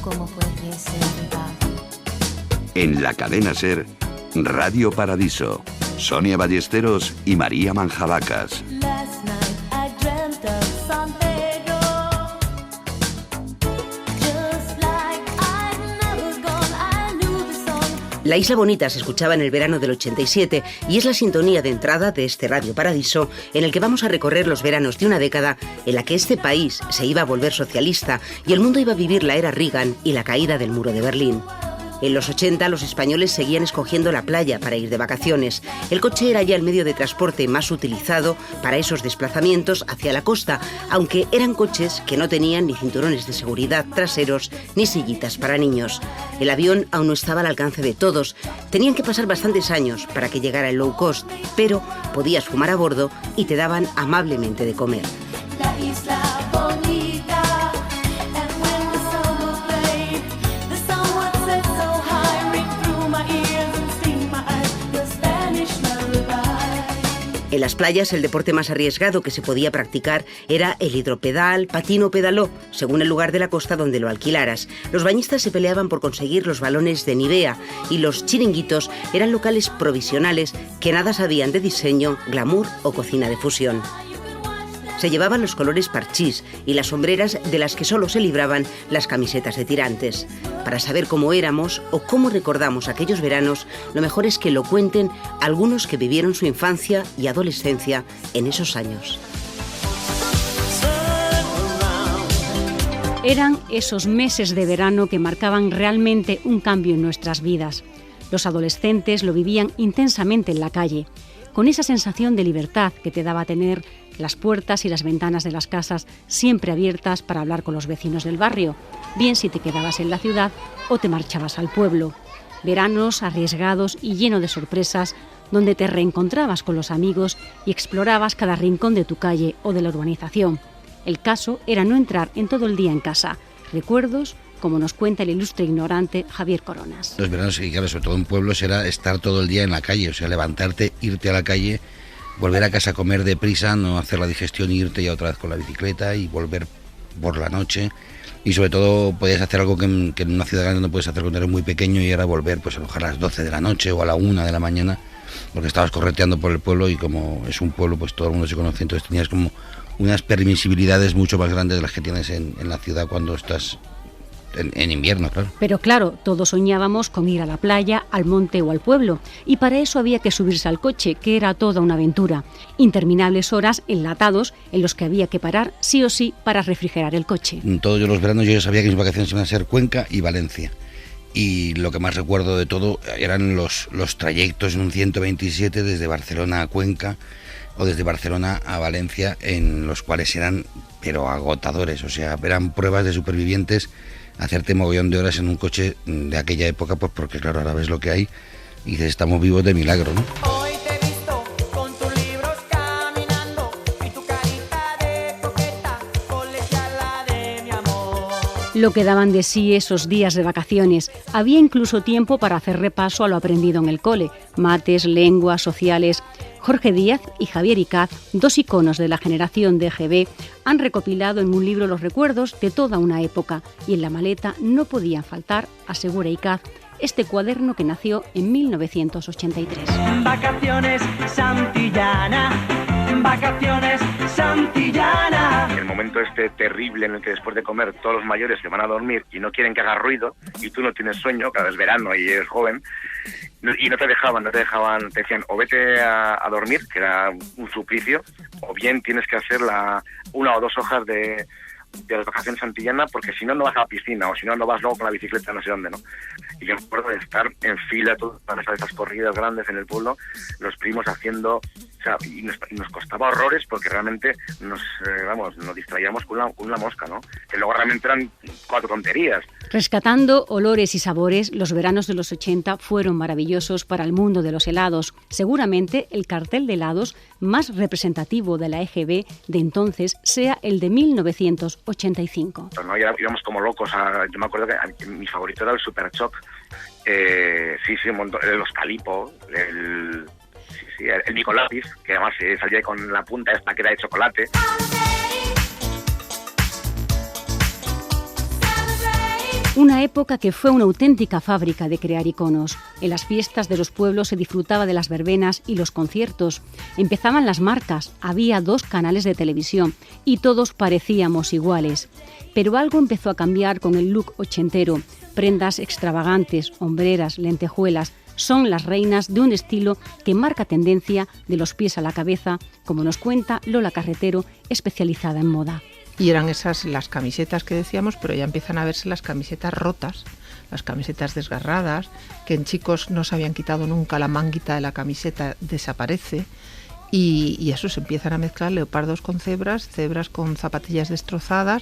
como puede ser verdad. En la cadena SER, Radio Paradiso, Sonia Ballesteros y María Manjalacas. Last night I dreamt of San Pedro, just like I'd never gone. I knew the song. La Isla Bonita se escuchaba en el verano del 87 y es la sintonía de entrada de este Radio Paradiso en el que vamos a recorrer los veranos de una década en la que este país se iba a volver socialista y el mundo iba a vivir la era Reagan y la caída del muro de Berlín. En los 80 los españoles seguían escogiendo la playa para ir de vacaciones. El coche era ya el medio de transporte más utilizado para esos desplazamientos hacia la costa, aunque eran coches que no tenían ni cinturones de seguridad traseros ni sillitas para niños. El avión aún no estaba al alcance de todos. Tenían que pasar bastantes años para que llegara el low cost, pero podías fumar a bordo y te daban amablemente de comer. La isla bonita, and when the summer played, the sun would set so high, ring through my ears and sting my eyes, the Spanish lullaby. En las playas el deporte más arriesgado que se podía practicar era el hidropedal, patín o pedaló, según el lugar de la costa donde lo alquilaras. Los bañistas se peleaban por conseguir los balones de Nivea y los chiringuitos eran locales provisionales que nada sabían de diseño, glamour o cocina de fusión. Se llevaban los colores parchís y las sombreras de las que solo se libraban las camisetas de tirantes. Para saber cómo éramos o cómo recordamos aquellos veranos, lo mejor es que lo cuenten algunos que vivieron su infancia y adolescencia en esos años. Eran esos meses de verano que marcaban realmente un cambio en nuestras vidas. Los adolescentes lo vivían intensamente en la calle, con esa sensación de libertad que te daba tener las puertas y las ventanas de las casas siempre abiertas para hablar con los vecinos del barrio, bien si te quedabas en la ciudad o te marchabas al pueblo. Veranos arriesgados y llenos de sorpresas, donde te reencontrabas con los amigos y explorabas cada rincón de tu calle o de la urbanización. El caso era no entrar en todo el día en casa. Recuerdos, como nos cuenta el ilustre ignorante Javier Coronas. Los veranos, y claro, sobre todo en pueblos, era estar todo el día en la calle, o sea, levantarte, irte a la calle, volver a casa a comer deprisa, no hacer la digestión, irte ya otra vez con la bicicleta y volver por la noche. Y sobre todo podías hacer algo que en una ciudad grande no puedes hacer cuando eres muy pequeño, y era volver pues a lo mejor a las 12 de la noche o a la 1 de la mañana, porque estabas correteando por el pueblo y como es un pueblo pues todo el mundo se conoce, entonces tenías como unas permisibilidades mucho más grandes de las que tienes en la ciudad cuando estás en invierno, claro. Pero claro, todos soñábamos con ir a la playa, al monte o al pueblo, y para eso había que subirse al coche, que era toda una aventura. Interminables horas enlatados en los que había que parar sí o sí para refrigerar el coche. Todos los veranos yo ya sabía que mis vacaciones iban a ser Cuenca y Valencia. Y lo que más recuerdo de todo eran los trayectos en un 127 desde Barcelona a Cuenca o desde Barcelona a Valencia, en los cuales eran pero agotadores, o sea, eran pruebas de supervivientes, hacerte mogollón de horas en un coche de aquella época, pues porque claro, ahora ves lo que hay y dices, estamos vivos de milagro, ¿no? Hoy te he visto con tus libros caminando y tu carita de coqueta colegiala de mi amor. Lo que daban de sí esos días de vacaciones. Había incluso tiempo para hacer repaso a lo aprendido en el cole, mates, lenguas, sociales. Jorge Díaz y Javier Icaz, dos iconos de la generación de EGB, han recopilado en un libro los recuerdos de toda una época, y en la maleta no podían faltar, asegura Icaz, este cuaderno que nació en 1983. Vacaciones Santillana, vacaciones Santillana. El momento este terrible en el que después de comer todos los mayores se van a dormir y no quieren que haga ruido y tú no tienes sueño, cada vez verano y eres joven, y no te dejaban, te decían o vete a dormir, que era un suplicio, o bien tienes que hacer una o dos hojas de las vacaciones Santillana, porque si no, no vas a la piscina, o si no, no vas luego con la bicicleta no sé dónde, ¿no? Y yo me acuerdo de estar en fila para hacer esas corridas grandes en el pueblo, los primos haciendo, o sea, y nos costaba horrores porque realmente nos distraíamos con una mosca, ¿no? Que luego realmente eran 4 tonterías. Rescatando olores y sabores, los veranos de los 80 fueron maravillosos para el mundo de los helados. Seguramente el cartel de helados más representativo de la EGB de entonces sea el de 1985. ¿No? Íbamos como locos. Yo me acuerdo que mi favorito era el Super Choc. Sí, un montón. Los Calipo, el Nicolapis, que además salía con la punta esta que era de chocolate. Una época que fue una auténtica fábrica de crear iconos. En las fiestas de los pueblos se disfrutaba de las verbenas y los conciertos. Empezaban las marcas, había 2 canales de televisión y todos parecíamos iguales. Pero algo empezó a cambiar con el look ochentero. Prendas extravagantes, hombreras, lentejuelas, son las reinas de un estilo que marca tendencia de los pies a la cabeza, como nos cuenta Lola Carretero, especializada en moda. Y eran esas las camisetas que decíamos, pero ya empiezan a verse las camisetas rotas, las camisetas desgarradas, que en chicos no se habían quitado nunca la manguita de la camiseta, desaparece. Y eso, se empiezan a mezclar leopardos con cebras, cebras con zapatillas destrozadas.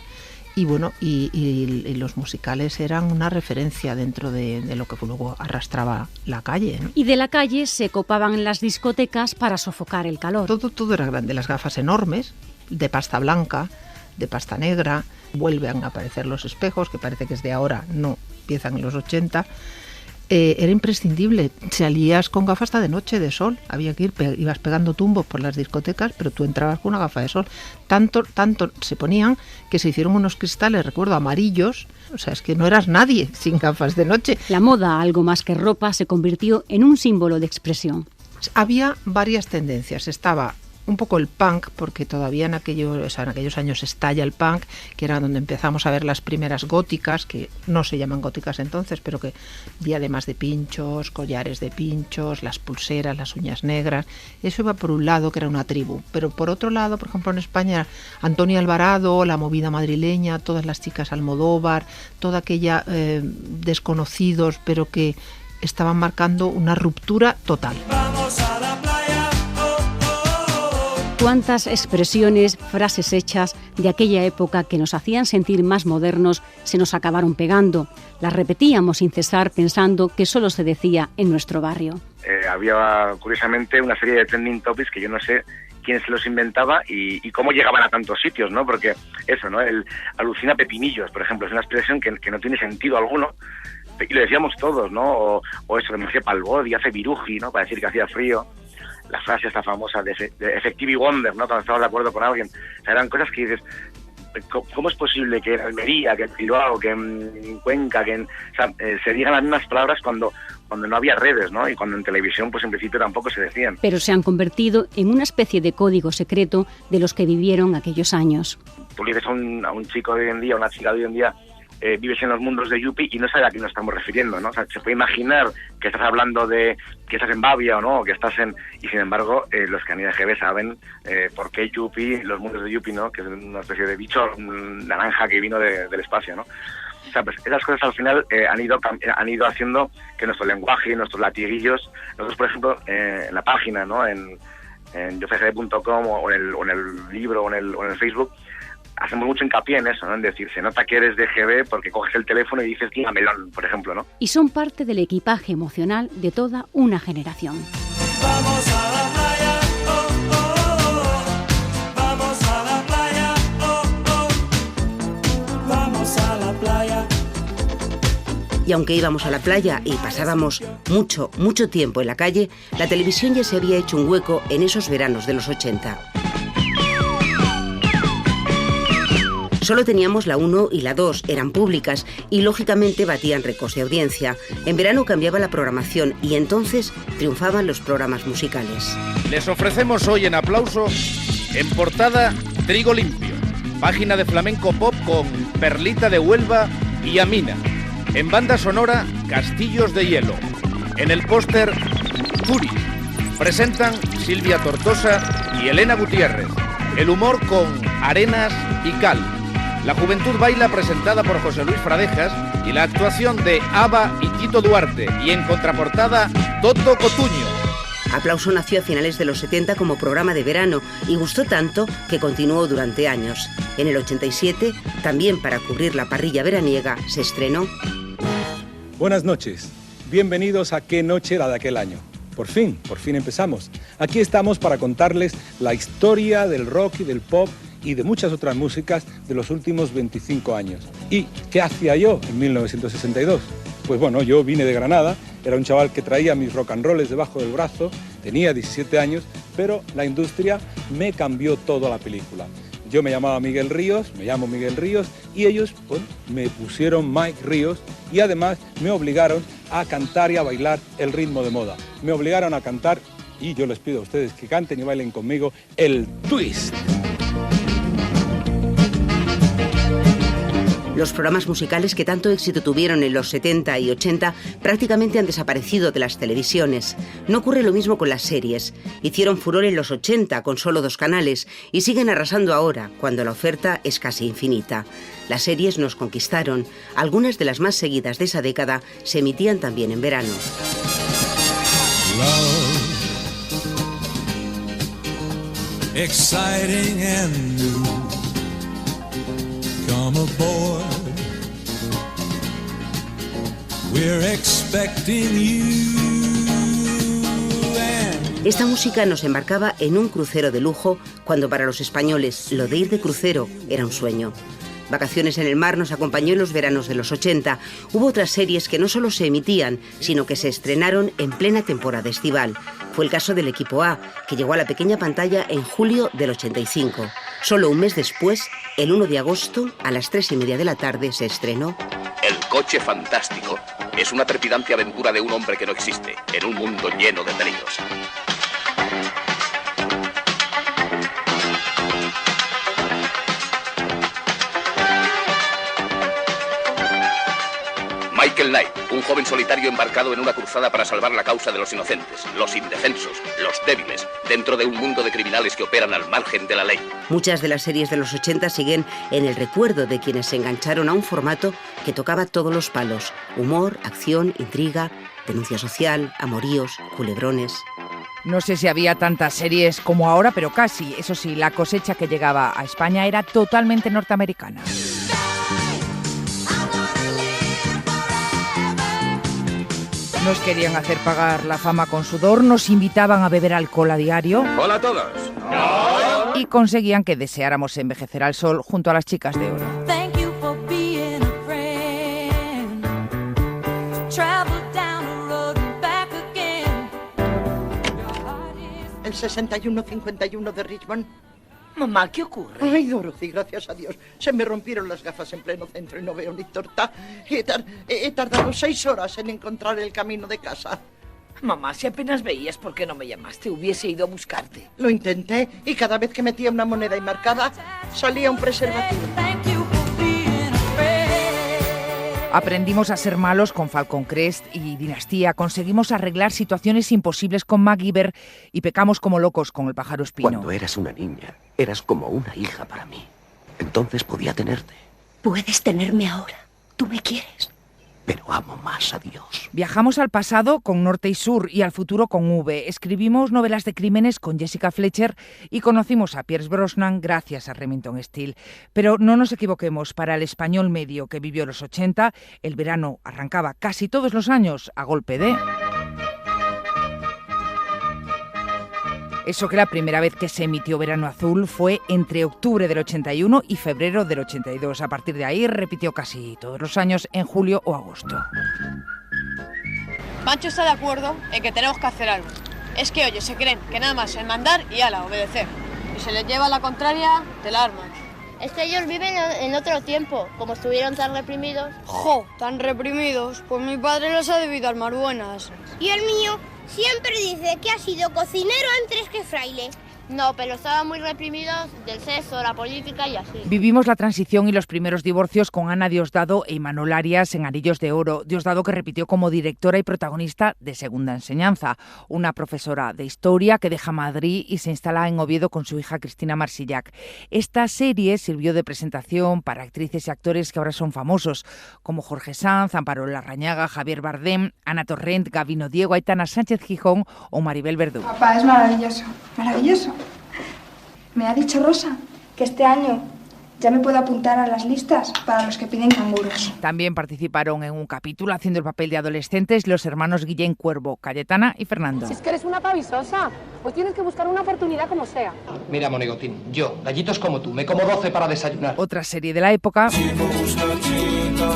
Y bueno, y los musicales eran una referencia dentro de lo que luego arrastraba la calle, ¿no? Y de la calle se copaban las discotecas para sofocar el calor. Todo era grande, las gafas enormes, de pasta blanca, de pasta negra, vuelven a aparecer los espejos, que parece que es de ahora, no, empiezan en los 80. Era imprescindible, salías con gafas hasta de noche, de sol, había que ir, ibas pegando tumbos por las discotecas, pero tú entrabas con una gafa de sol. Tanto se ponían que se hicieron unos cristales, recuerdo, amarillos, o sea, es que no eras nadie sin gafas de noche. La moda, algo más que ropa, se convirtió en un símbolo de expresión. Había varias tendencias, estaba un poco el punk, porque todavía en aquellos años estalla el punk, que era donde empezamos a ver las primeras góticas, que no se llaman góticas entonces, pero que diademas de pinchos, collares de pinchos, las pulseras, las uñas negras. Eso iba por un lado, que era una tribu, pero por otro lado, por ejemplo en España, Antonio Alvarado, la movida madrileña, todas las chicas Almodóvar, toda aquella desconocidos, pero que estaban marcando una ruptura total. Vamos a la playa. Cuántas expresiones, frases hechas de aquella época que nos hacían sentir más modernos se nos acabaron pegando. Las repetíamos sin cesar pensando que solo se decía en nuestro barrio. Había, curiosamente, una serie de trending topics que yo no sé quién se los inventaba y cómo llegaban a tantos sitios, ¿no? Porque eso, ¿no? El alucina pepinillos, por ejemplo, es una expresión que no tiene sentido alguno. Y lo decíamos todos, ¿no? O eso, que me hace palbod y hace viruji, ¿no? Para decir que hacía frío. La frase esta famosa de Effective Wonder, ¿no? Cuando estabas de acuerdo con alguien. O sea, eran cosas que dices, ¿cómo es posible que en Almería, que en Bilbao, que en Cuenca, se digan las mismas palabras cuando no había redes, ¿no? Y cuando en televisión, pues en principio tampoco se decían. Pero se han convertido en una especie de código secreto de los que vivieron aquellos años. Tú le dices a un chico de hoy en día, a una chica de hoy en día, vives en los mundos de Yupi y no sabe a qué nos estamos refiriendo, ¿no? O sea, se puede imaginar que estás hablando de que estás en Bavia o no, o que estás en... Y sin embargo, los que han ido a GB saben por qué Yupi, los mundos de Yupi, ¿no? Que es una especie de bicho naranja que vino del espacio, ¿no? O sea, pues esas cosas al final han ido haciendo que nuestro lenguaje, nuestros latiguillos... Nosotros, por ejemplo, en la página, ¿no? En yofgb.com o en el libro o en el Facebook... Hacemos mucho hincapié en eso, ¿no? En decir, se nota que eres de GB porque coges el teléfono y dices Tía Melón, por ejemplo, ¿no? Y son parte del equipaje emocional de toda una generación. Vamos a la playa, oh, oh, oh. Vamos a la playa, oh, oh. Vamos a la playa. Y aunque íbamos a la playa y pasábamos mucho tiempo en la calle, la televisión ya se había hecho un hueco en esos veranos de los 80. Solo teníamos la 1 y la 2, eran públicas y lógicamente batían récords de audiencia. En verano cambiaba la programación y entonces triunfaban los programas musicales. Les ofrecemos hoy en Aplauso, en portada, Trigo Limpio, página de flamenco pop con Perlita de Huelva y Amina. En banda sonora, Castillos de Hielo. En el póster, Turi. Presentan Silvia Tortosa y Elena Gutiérrez. El humor con Arenas y Cal. La Juventud Baila, presentada por José Luis Fradejas, y la actuación de Ava y Tito Duarte, y en contraportada, Toto Cotuño. Aplauso nació a finales de los 70 como programa de verano y gustó tanto que continuó durante años. En el 87, también para cubrir la parrilla veraniega, se estrenó. Buenas noches, bienvenidos a ¿Qué noche era de aquel año? Por fin empezamos. Aquí estamos para contarles la historia del rock y del pop y de muchas otras músicas de los últimos 25 años. ¿Y qué hacía yo en 1962? Pues bueno, yo vine de Granada, era un chaval que traía mis rock and rolls debajo del brazo, tenía 17 años, pero la industria me cambió toda la película. Yo me llamaba Miguel Ríos, me llamo Miguel Ríos, y ellos pues, me pusieron Mike Ríos y además me obligaron a cantar y a bailar el ritmo de moda. Me obligaron a cantar, y yo les pido a ustedes que canten y bailen conmigo, el twist. Los programas musicales que tanto éxito tuvieron en los 70 y 80 prácticamente han desaparecido de las televisiones. No ocurre lo mismo con las series. Hicieron furor en los 80 con solo 2 canales y siguen arrasando ahora, cuando la oferta es casi infinita. Las series nos conquistaron. Algunas de las más seguidas de esa década se emitían también en verano. Love, exciting and new. Come aboard. We're expecting you. Esta música nos embarcaba en un crucero de lujo cuando para los españoles lo de ir de crucero era un sueño. Vacaciones en el mar nos acompañó en los veranos de los 80. Hubo otras series que no solo se emitían, sino que se estrenaron en plena temporada estival. Fue el caso del Equipo A, que llegó a la pequeña pantalla en julio del 85. Solo un mes después, el 1 de agosto, a las 3:30 de la tarde, se estrenó El coche fantástico es una trepidante aventura de un hombre que no existe, en un mundo lleno de peligros. Michael Knight, un joven solitario embarcado en una cruzada para salvar la causa de los inocentes, los indefensos, los débiles, dentro de un mundo de criminales que operan al margen de la ley. Muchas de las series de los 80 siguen en el recuerdo de quienes se engancharon a un formato que tocaba todos los palos: humor, acción, intriga, denuncia social, amoríos, culebrones. No sé si había tantas series como ahora, pero casi. Eso sí, la cosecha que llegaba a España era totalmente norteamericana. Nos querían hacer pagar la fama con sudor, nos invitaban a beber alcohol a diario. ¡Hola a todos! Y conseguían que deseáramos envejecer al sol junto a las chicas de oro. Thank you for being a friend. Travel down the road and back again. El 6151 de Richmond. Mamá, ¿qué ocurre? Ay, Dorothy, gracias a Dios. Se me rompieron las gafas en pleno centro y no veo ni torta. He tardado 6 horas en encontrar el camino de casa. Mamá, si apenas veías, ¿por qué no me llamaste? Hubiese ido a buscarte. Lo intenté y cada vez que metía una moneda y marcada, salía un preservativo. Aprendimos a ser malos con Falcon Crest y Dinastía, conseguimos arreglar situaciones imposibles con MacGyver y pecamos como locos con El pájaro espino. Cuando eras una niña, eras como una hija para mí. Entonces podía tenerte. Puedes tenerme ahora. Tú me quieres. Pero amo más a Dios. Viajamos al pasado con Norte y Sur y al futuro con V. Escribimos novelas de crímenes con Jessica Fletcher y conocimos a Pierce Brosnan gracias a Remington Steele. Pero no nos equivoquemos, para el español medio que vivió los 80, el verano arrancaba casi todos los años a golpe de... Eso que la primera vez que se emitió Verano Azul fue entre octubre del 81 y febrero del 82. A partir de ahí repitió casi todos los años en julio o agosto. Pancho está de acuerdo en que tenemos que hacer algo. Es que, oye, se creen que nada más el mandar y ala, obedecer. Y se les lleva la contraria, te la arman. Es que ellos viven en otro tiempo, como estuvieron tan reprimidos. ¡Jo! Tan reprimidos. Pues mi padre los ha debido armar buenas. Y el mío siempre dice que ha sido cocinero antes que fraile. No, pero estaban muy reprimidos del sexo, la política y así. Vivimos la transición y los primeros divorcios con Ana Diosdado e Imanol Arias en Anillos de Oro. Diosdado, que repitió como directora y protagonista de Segunda Enseñanza, una profesora de historia que deja Madrid y se instala en Oviedo con su hija Cristina Marsillac. Esta serie sirvió de presentación para actrices y actores que ahora son famosos, como Jorge Sanz, Amparo Larrañaga, Javier Bardem, Ana Torrent, Gabino Diego, Aitana Sánchez Gijón o Maribel Verdú. Papá, es maravilloso, maravilloso. Me ha dicho Rosa que este año ya me puedo apuntar a las listas para los que piden canguros. También participaron en un capítulo haciendo el papel de adolescentes los hermanos Guillén Cuervo, Cayetana y Fernando. Si es que eres una pavisosa, pues tienes que buscar una oportunidad como sea. Mira, monigotín, yo, gallitos como tú, me como 12 para desayunar. Otra serie de la época... Chico busca chica,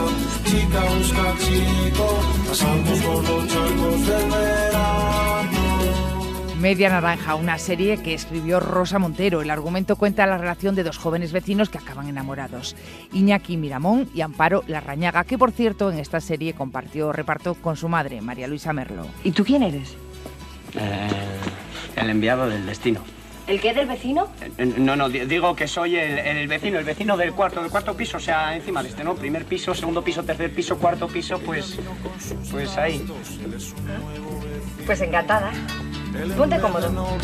chica busca chico, pasamos por los charcos del verano. Media Naranja, una serie que escribió Rosa Montero. El argumento cuenta la relación de dos jóvenes vecinos que acaban enamorados, Iñaki Miramón y Amparo Larrañaga, que por cierto en esta serie compartió reparto con su madre, María Luisa Merlo. ¿Y tú quién eres? El enviado del destino. ¿El qué, del vecino? No, digo que soy el vecino del cuarto piso, o sea, encima de este, ¿no? Primer piso, segundo piso, tercer piso, cuarto piso, pues ahí. Pues encantada. Ponte cómodo.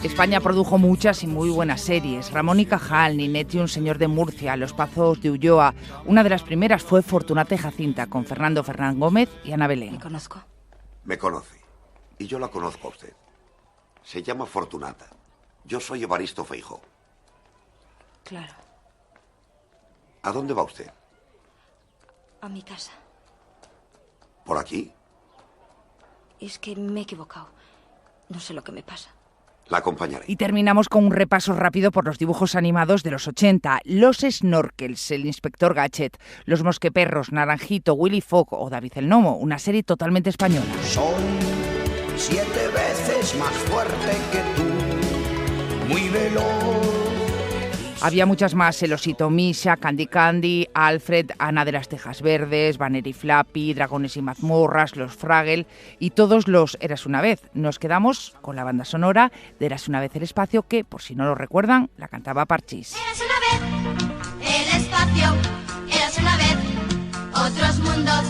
España produjo muchas y muy buenas series. Ramón y Cajal, Ninette y un señor de Murcia, Los Pazos de Ulloa. Una de las primeras fue Fortunata y Jacinta, con Fernando Fernán Gómez y Ana Belén. ¿Me conozco? Me conoce. Y yo la conozco a usted. Se llama Fortunata. Yo soy Evaristo Feijóo. Claro. ¿A dónde va usted? A mi casa. ¿Por aquí? Es que me he equivocado. No sé lo que me pasa. La acompañaré. Y terminamos con un repaso rápido por los dibujos animados de los 80. Los Snorkels, el inspector Gadget, Los Mosqueperros, Naranjito, Willy Fogg o David el Gnomo. Una serie totalmente española. Soy 7 veces más fuerte que tú, muy veloz. Había muchas más: El Osito Misha, Candy Candy, Alfred, Ana de las Tejas Verdes, Banner y Flappy, Dragones y Mazmorras, Los Fraggle y todos los Eras una vez. Nos quedamos con la banda sonora de Eras una vez el espacio, que, por si no lo recuerdan, la cantaba Parchís. Eras una vez el espacio, eras una vez otros mundos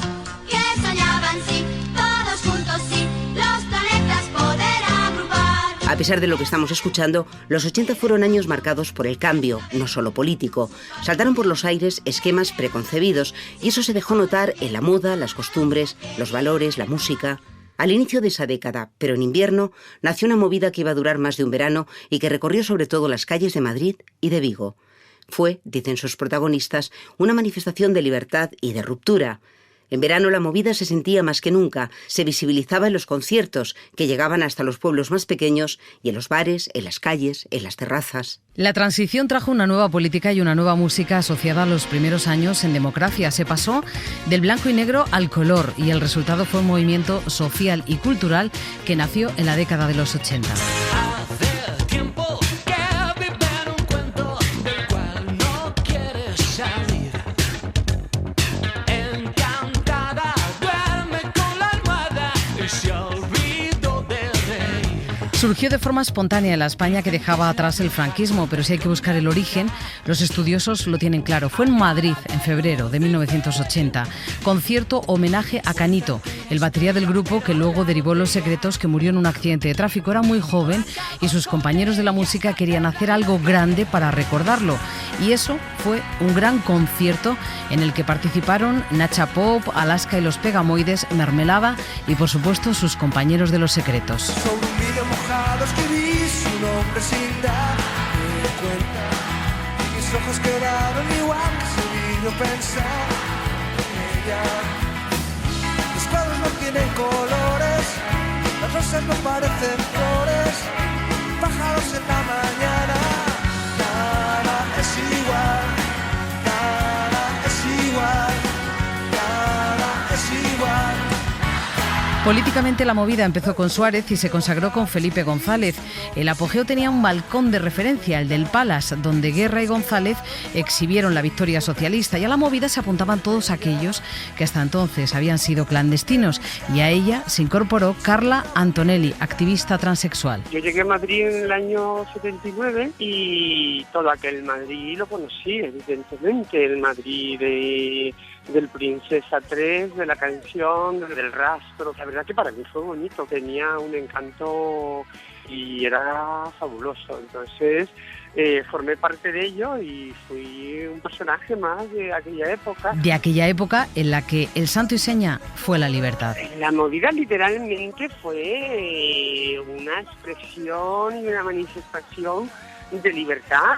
que soñaban, sí, todos juntos, sí, los planetas poder agrupar. A pesar de lo que estamos escuchando, los 80 fueron años marcados por el cambio, no solo político. Saltaron por los aires esquemas preconcebidos y eso se dejó notar en la moda, las costumbres, los valores, la música. Al inicio de esa década, pero en invierno, nació una movida que iba a durar más de un verano y que recorrió sobre todo las calles de Madrid y de Vigo. Fue, dicen sus protagonistas, una manifestación de libertad y de ruptura. En verano la movida se sentía más que nunca, se visibilizaba en los conciertos, que llegaban hasta los pueblos más pequeños, y en los bares, en las calles, en las terrazas. La transición trajo una nueva política y una nueva música asociada a los primeros años en democracia. Se pasó del blanco y negro al color, y el resultado fue un movimiento social y cultural que nació en la década de los 80. Surgió de forma espontánea en la España que dejaba atrás el franquismo, pero si hay que buscar el origen, los estudiosos lo tienen claro. Fue en Madrid, en febrero de 1980. Concierto homenaje a Canito, el batería del grupo que luego derivó Los Secretos, que murió en un accidente de tráfico. Era muy joven y sus compañeros de la música querían hacer algo grande para recordarlo. Y eso fue un gran concierto en el que participaron Nacha Pop, Alaska y los Pegamoides, Mermelada y, por supuesto, sus compañeros de Los Secretos. Escribí su nombre sin darme cuenta. Mis ojos quedaron igual, seguí yo pensar en ella. Los cuadros no tienen colores, las rosas no parecen flores, pájaros en la mañana. Nada es igual, nada es igual, nada es igual. Políticamente la movida empezó con Suárez y se consagró con Felipe González. El apogeo tenía un balcón de referencia, el del Palace, donde Guerra y González exhibieron la victoria socialista, y a la movida se apuntaban todos aquellos que hasta entonces habían sido clandestinos, y a ella se incorporó Carla Antonelli, activista transexual. Yo llegué a Madrid en el año 79 y todo aquel Madrid lo conocí, evidentemente, el Madrid del Princesa 3, de la canción, del rastro. La verdad que para mí fue bonito, tenía un encanto y era fabuloso. Entonces formé parte de ello y fui un personaje más de aquella época. De aquella época en la que el santo y seña fue la libertad. La movida literalmente fue una expresión y una manifestación de libertad,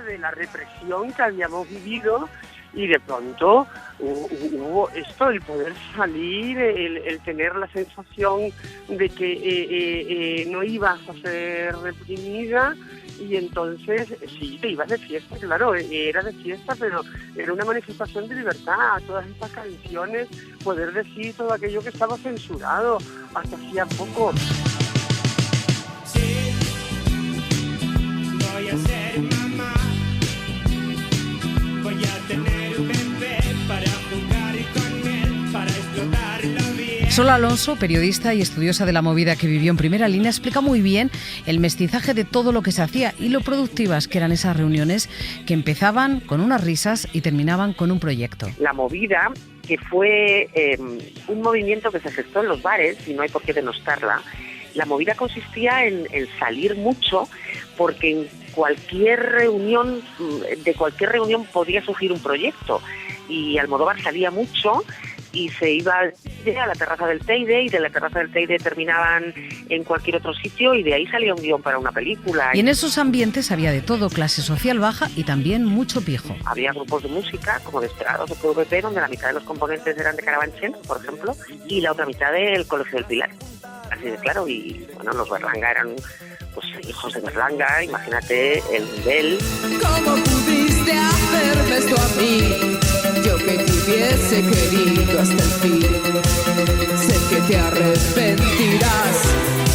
de la represión que habíamos vivido. Y de pronto hubo esto, el poder salir, el tener la sensación de que no ibas a ser reprimida Y entonces, sí, te ibas de fiesta, claro, era de fiesta, pero era una manifestación de libertad, todas estas canciones, poder decir todo aquello que estaba censurado hasta hacía poco. Sí, voy a ser mamá, voy a tener un bebé para jugar con él, para explotarlo bien. Sol Alonso, periodista y estudiosa de la movida que vivió en primera línea, explica muy bien el mestizaje de todo lo que se hacía y lo productivas que eran esas reuniones que empezaban con unas risas y terminaban con un proyecto. La movida, que fue un movimiento que se gestó en los bares, y no hay por qué denostarla, la movida consistía en salir mucho, porque en de cualquier reunión podía surgir un proyecto, y Almodóvar salía mucho y se iba a la terraza del Teide, y de la terraza del Teide terminaban en cualquier otro sitio, y de ahí salía un guión para una película. Y en esos ambientes había de todo, clase social baja y también mucho pijo. Había grupos de música, como Desperados o PVP, donde la mitad de los componentes eran de Carabanchel, por ejemplo, y la otra mitad del Colegio del Pilar. Así de claro, y bueno, los Berlanga eran pues hijos de Berlanga, imagínate el nivel. ¿Cómo pudiste hacerme esto a mí? Yo que te hubiese querido hasta el fin. Sé que te arrepentirás.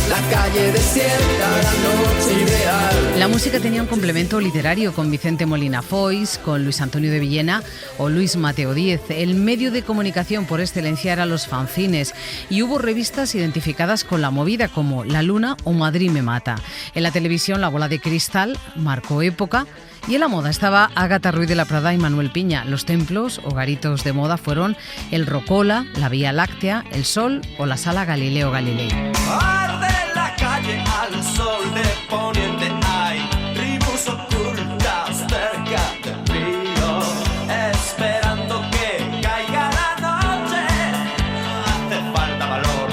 La calle desierta, la noche ideal. La música tenía un complemento literario con Vicente Molina Foix, con Luis Antonio de Villena o Luis Mateo Díez. El medio de comunicación por excelencia eran los fanzines, y hubo revistas identificadas con la movida como La Luna o Madrid me mata. En la televisión, La Bola de Cristal marcó época. Y en la moda estaba Ágata Ruiz de la Prada y Manuel Piña. Los templos o garitos de moda fueron el Rocola, la Vía Láctea, el Sol o la Sala Galileo Galilei. Arde la calle al sol de poniente, hay tribus ocultas cerca del río, esperando que caiga la noche. Hace falta valor,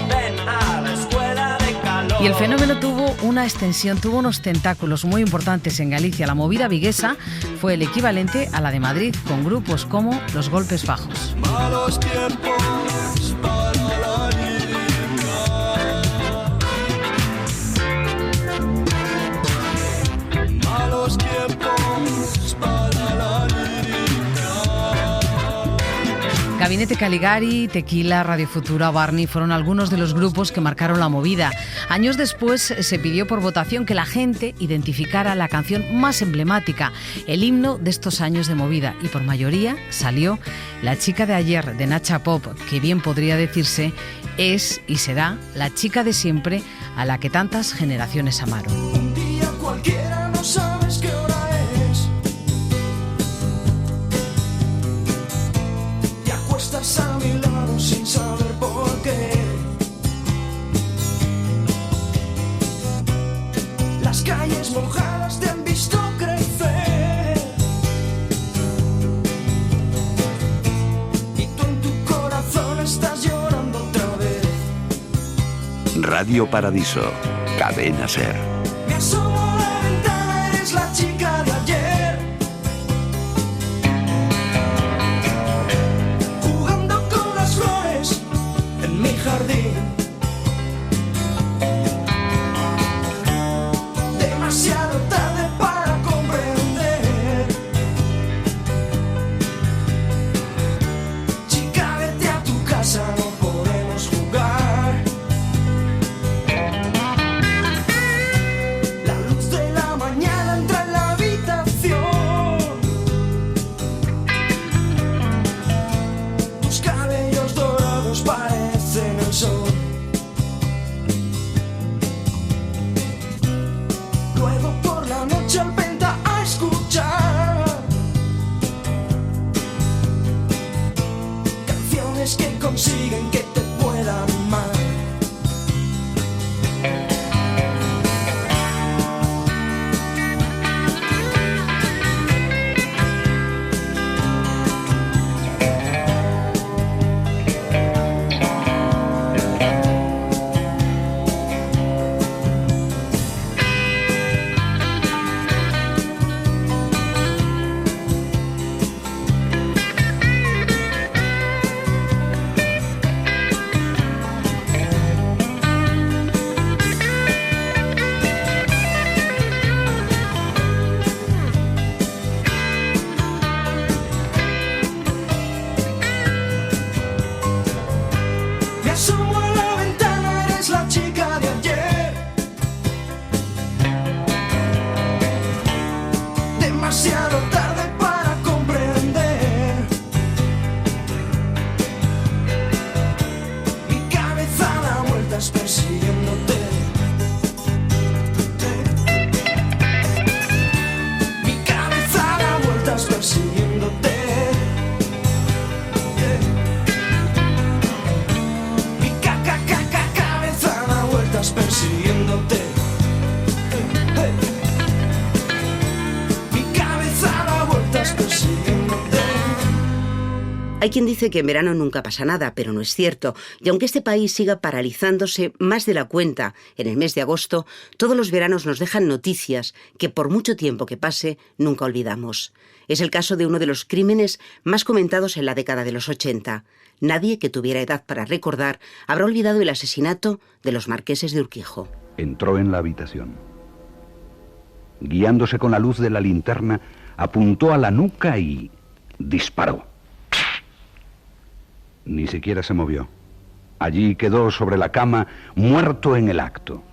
ven a la escuela de calor. Y el fenómeno tuvo una extensión, tuvo unos tentáculos muy importantes en Galicia. La movida viguesa fue el equivalente a la de Madrid, con grupos como Los Golpes Bajos. Malos tiempos para la lírica. Malos tiempos para la lírica. Gabinete Caligari, Tequila, Radio Futura, Barney fueron algunos de los grupos que marcaron la movida. Años después se pidió por votación que la gente identificara la canción más emblemática, el himno de estos años de movida, y por mayoría salió La chica de ayer, de Nacha Pop, que bien podría decirse es y será la chica de siempre a la que tantas generaciones amaron. Un día cualquiera, no sabes qué hora es. Te acuestas a mi lado sin saber por qué. Las calles mojadas te han visto crecer. Y tú en tu corazón estás llorando otra vez. Radio Paradiso, Cadena Ser. Me asomo a la ventana, eres la chica de ayer. Jugando con las flores en mi jardín. Demasiado tarde para comprender. Chica, vete a tu casa, no podemos jugar. Hay quien dice que en verano nunca pasa nada, pero no es cierto. Y aunque este país siga paralizándose más de la cuenta en el mes de agosto, todos los veranos nos dejan noticias que por mucho tiempo que pase nunca olvidamos. Es el caso de uno de los crímenes más comentados en la década de los 80. Nadie que tuviera edad para recordar habrá olvidado el asesinato de los marqueses de Urquijo. Entró en la habitación. Guiándose con la luz de la linterna, apuntó a la nuca y disparó. Ni siquiera se movió. Allí quedó sobre la cama, muerto en el acto.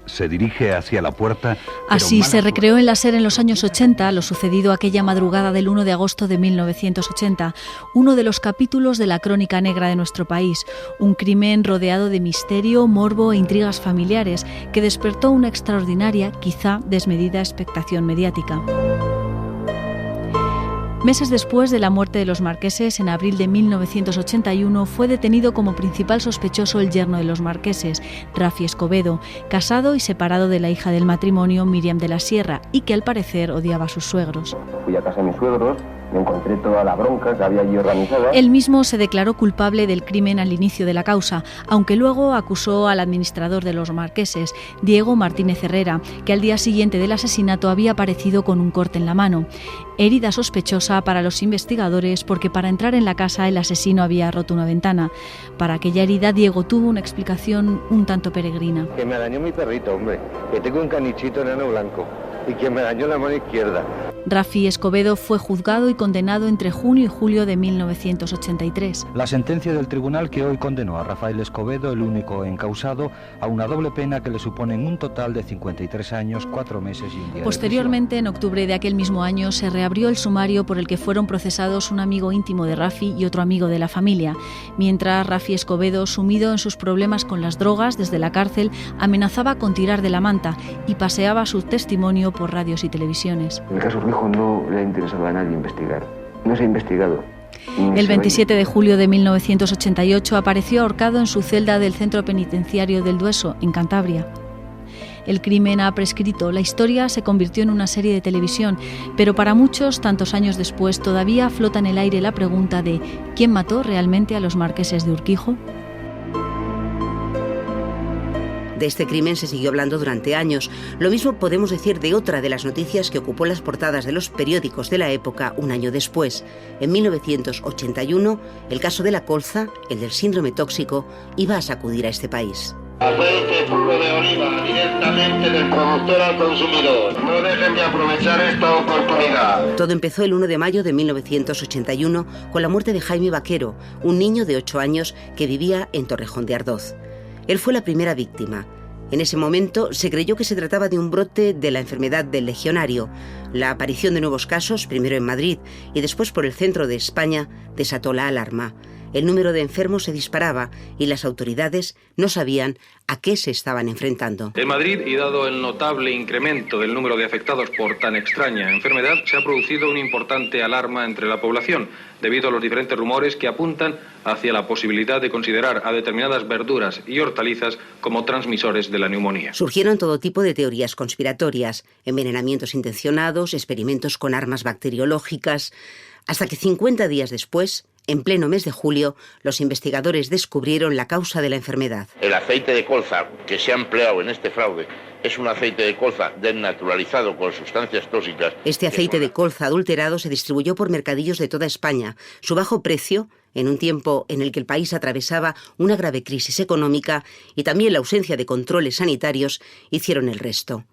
Se dirige hacia la puerta. Así se recreó en la SER en los años 80 lo sucedido aquella madrugada del 1 de agosto de 1980, uno de los capítulos de la crónica negra de nuestro país, un crimen rodeado de misterio, morbo e intrigas familiares que despertó una extraordinaria, quizá desmedida expectación mediática. Meses después de la muerte de los marqueses, en abril de 1981, fue detenido como principal sospechoso el yerno de los marqueses, Rafi Escobedo, casado y separado de la hija del matrimonio, Miriam de la Sierra, y que al parecer odiaba a sus suegros. Fui a casa de mis suegros, me encontré toda la bronca que había allí organizada. Él mismo se declaró culpable del crimen al inicio de la causa, aunque luego acusó al administrador de los marqueses, Diego Martínez Herrera, que al día siguiente del asesinato había aparecido con un corte en la mano. Herida sospechosa para los investigadores porque para entrar en la casa el asesino había roto una ventana. Para aquella herida Diego tuvo una explicación un tanto peregrina. Que me dañó mi perrito, hombre, que tengo un canichito enano blanco y que me dañó la mano izquierda. Rafi Escobedo fue juzgado y condenado entre junio y julio de 1983. La sentencia del tribunal que hoy condenó a Rafael Escobedo, el único encausado, a una doble pena que le suponen un total de 53 años, 4 meses y un día. Posteriormente, en octubre de aquel mismo año, se reabrió el sumario por el que fueron procesados un amigo íntimo de Rafi y otro amigo de la familia, mientras Rafi Escobedo, sumido en sus problemas con las drogas desde la cárcel, amenazaba con tirar de la manta y paseaba su testimonio por radios y televisiones. En el caso Urquijo no le ha interesado a nadie investigar. No se ha investigado. El 27 de julio de 1988 apareció ahorcado en su celda del centro penitenciario del Dueso, en Cantabria. El crimen ha prescrito, la historia se convirtió en una serie de televisión, pero para muchos, tantos años después, todavía flota en el aire la pregunta de ¿quién mató realmente a los marqueses de Urquijo? De este crimen se siguió hablando durante años. Lo mismo podemos decir de otra de las noticias que ocupó las portadas de los periódicos de la época un año después. En 1981, el caso de la colza, el del síndrome tóxico, iba a sacudir a este país. Aceite puro de oliva, directamente del productor al consumidor. No dejen de aprovechar esta oportunidad. Todo empezó el 1 de mayo de 1981 con la muerte de Jaime Vaquero, un niño de 8 años que vivía en Torrejón de Ardoz. Él fue la primera víctima. En ese momento se creyó que se trataba de un brote de la enfermedad del legionario. La aparición de nuevos casos, primero en Madrid y después por el centro de España, desató la alarma. El número de enfermos se disparaba y las autoridades no sabían a qué se estaban enfrentando. En Madrid, y dado el notable incremento del número de afectados por tan extraña enfermedad, se ha producido una importante alarma entre la población, debido a los diferentes rumores que apuntan hacia la posibilidad de considerar a determinadas verduras y hortalizas como transmisores de la neumonía. Surgieron todo tipo de teorías conspiratorias, envenenamientos intencionados, experimentos con armas bacteriológicas, hasta que 50 días después, en pleno mes de julio, los investigadores descubrieron la causa de la enfermedad. El aceite de colza que se ha empleado en este fraude es un aceite de colza desnaturalizado con sustancias tóxicas. Este aceite de colza adulterado se distribuyó por mercadillos de toda España. Su bajo precio, en un tiempo en el que el país atravesaba una grave crisis económica y también la ausencia de controles sanitarios, hicieron el resto.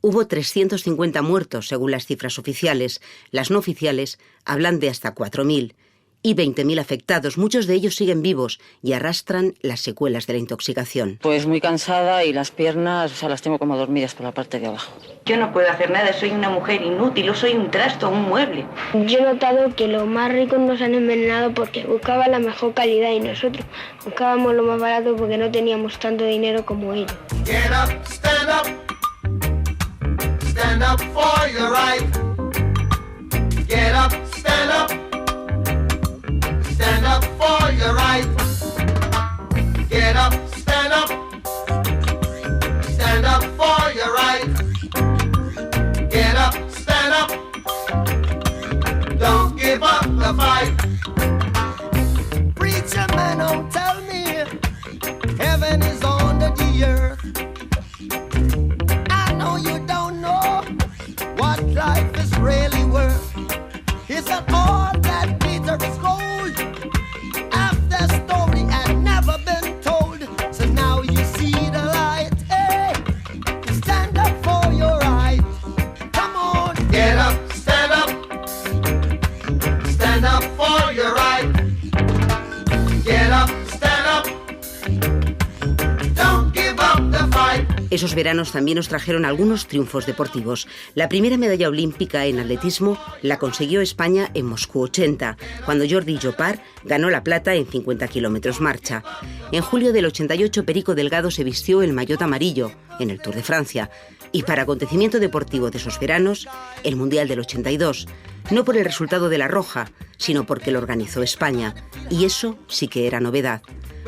Hubo 350 muertos, según las cifras oficiales. Las no oficiales hablan de hasta 4.000. Y 20.000 afectados, muchos de ellos siguen vivos y arrastran las secuelas de la intoxicación. Pues muy cansada y las piernas, las tengo como dormidas por la parte de abajo. Yo no puedo hacer nada, soy una mujer inútil, yo soy un trasto, un mueble. Yo he notado que los más ricos nos han envenenado porque buscaban la mejor calidad y nosotros buscábamos lo más barato porque no teníamos tanto dinero como ellos. Get up, stand up. Stand up for your right. Get up, stand up. Stand up for your right. Get up, stand up. Stand up for your right. Get up, stand up. Don't give up the fight. stand up for your right. Get up, stand up. Don't give up the fight. Esos veranos también nos trajeron algunos triunfos deportivos. La primera medalla olímpica en atletismo la consiguió España en Moscú 80, cuando Jordi Llopart ganó la plata en 50 kilómetros marcha. En julio del 88, Perico Delgado se vistió el maillot amarillo en el Tour de Francia. Y para acontecimiento deportivo de esos veranos, el Mundial del 82, no por el resultado de la Roja, sino porque lo organizó España. Y eso sí que era novedad.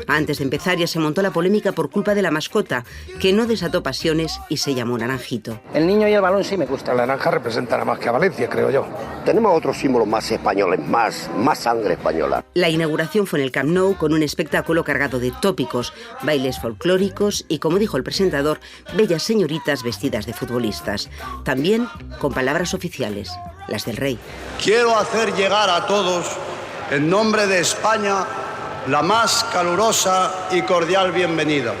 Antes de empezar ya se montó la polémica por culpa de la mascota, que no desató pasiones y se llamó Naranjito. El niño y el balón sí me gusta. La naranja representará más que a Valencia, creo yo. Tenemos otros símbolos más españoles, más sangre española. La inauguración fue en el Camp Nou con un espectáculo cargado de tópicos, bailes folclóricos y, como dijo el presentador, bellas señoritas vestidas de futbolistas. También con palabras oficiales, las del rey. Quiero hacer llegar a todos, en nombre de España, la más calurosa y cordial bienvenida.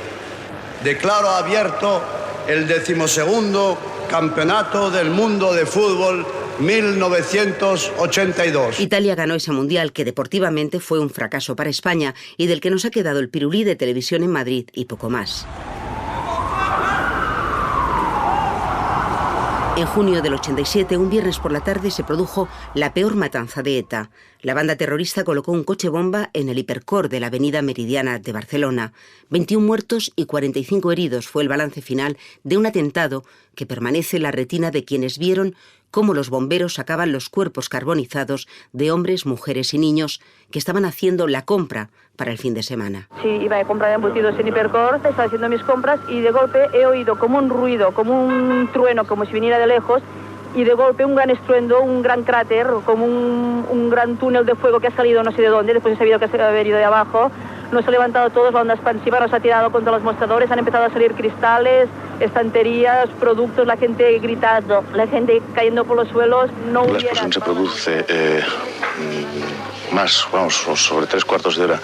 Declaro abierto el 12º Campeonato del Mundo de Fútbol 1982. Italia ganó ese mundial que deportivamente fue un fracaso para España y del que nos ha quedado el pirulí de televisión en Madrid y poco más. En junio del 87, un viernes por la tarde, se produjo la peor matanza de ETA. La banda terrorista colocó un coche bomba en el Hipercor de la avenida Meridiana de Barcelona. 21 muertos y 45 heridos fue el balance final de un atentado que permanece en la retina de quienes vieron cómo los bomberos sacaban los cuerpos carbonizados de hombres, mujeres y niños que estaban haciendo la compra para el fin de semana. Sí, iba a comprar embutidos en Hipercor, estaba haciendo mis compras y de golpe he oído como un ruido, como un trueno, como si viniera de lejos, y de golpe un gran estruendo, un gran cráter, como un gran túnel de fuego que ha salido no sé de dónde, después he sabido que ha venido de abajo. Nos ha levantado todos, la onda expansiva nos ha tirado contra los mostradores, han empezado a salir cristales, estanterías, productos, la gente gritando, la gente cayendo por los suelos. No la explosión se produce sobre 3/4 de hora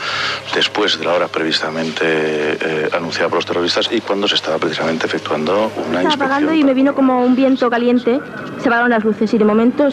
después de la hora previstamente anunciada por los terroristas y cuando se estaba precisamente efectuando una inspección. Estaba apagando y me vino como un viento caliente, se apagaron las luces y de momento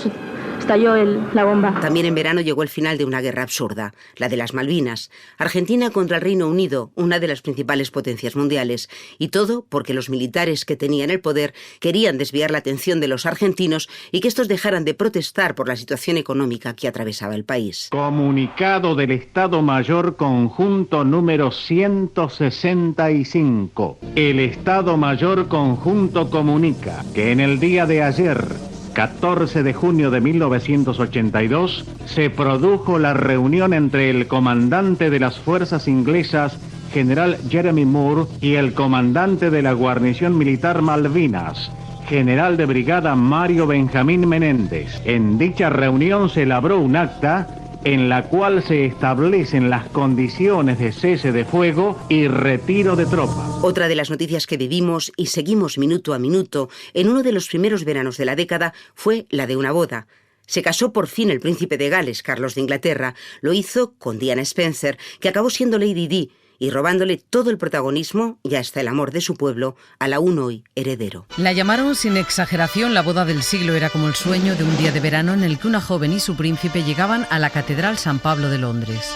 estalló la bomba. También en verano llegó el final de una guerra absurda, la de las Malvinas. Argentina contra el Reino Unido, una de las principales potencias mundiales. Y todo porque los militares que tenían el poder querían desviar la atención de los argentinos y que estos dejaran de protestar por la situación económica que atravesaba el país. Comunicado del Estado Mayor Conjunto número 165. El Estado Mayor Conjunto comunica que en el día de ayer, 14 de junio de 1982, se produjo la reunión entre el comandante de las fuerzas inglesas, general Jeremy Moore, y el comandante de la guarnición militar Malvinas, general de brigada Mario Benjamín Menéndez. En dicha reunión se elaboró un acta en la cual se establecen las condiciones de cese de fuego y retiro de tropas. Otra de las noticias que vivimos y seguimos minuto a minuto en uno de los primeros veranos de la década fue la de una boda. Se casó por fin el príncipe de Gales, Carlos de Inglaterra. Lo hizo con Diana Spencer, que acabó siendo Lady Di, y robándole todo el protagonismo y hasta el amor de su pueblo al aún hoy heredero. La llamaron sin exageración la boda del siglo. Era como el sueño de un día de verano en el que una joven y su príncipe llegaban a la Catedral San Pablo de Londres.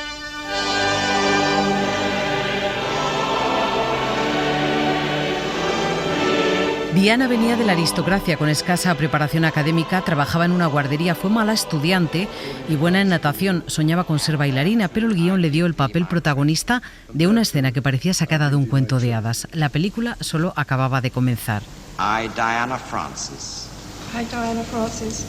Diana venía de la aristocracia con escasa preparación académica, trabajaba en una guardería, fue mala estudiante y buena en natación, soñaba con ser bailarina, pero el guión le dio el papel protagonista de una escena que parecía sacada de un cuento de hadas. La película solo acababa de comenzar. I, Diana Francis. I, Diana Francis.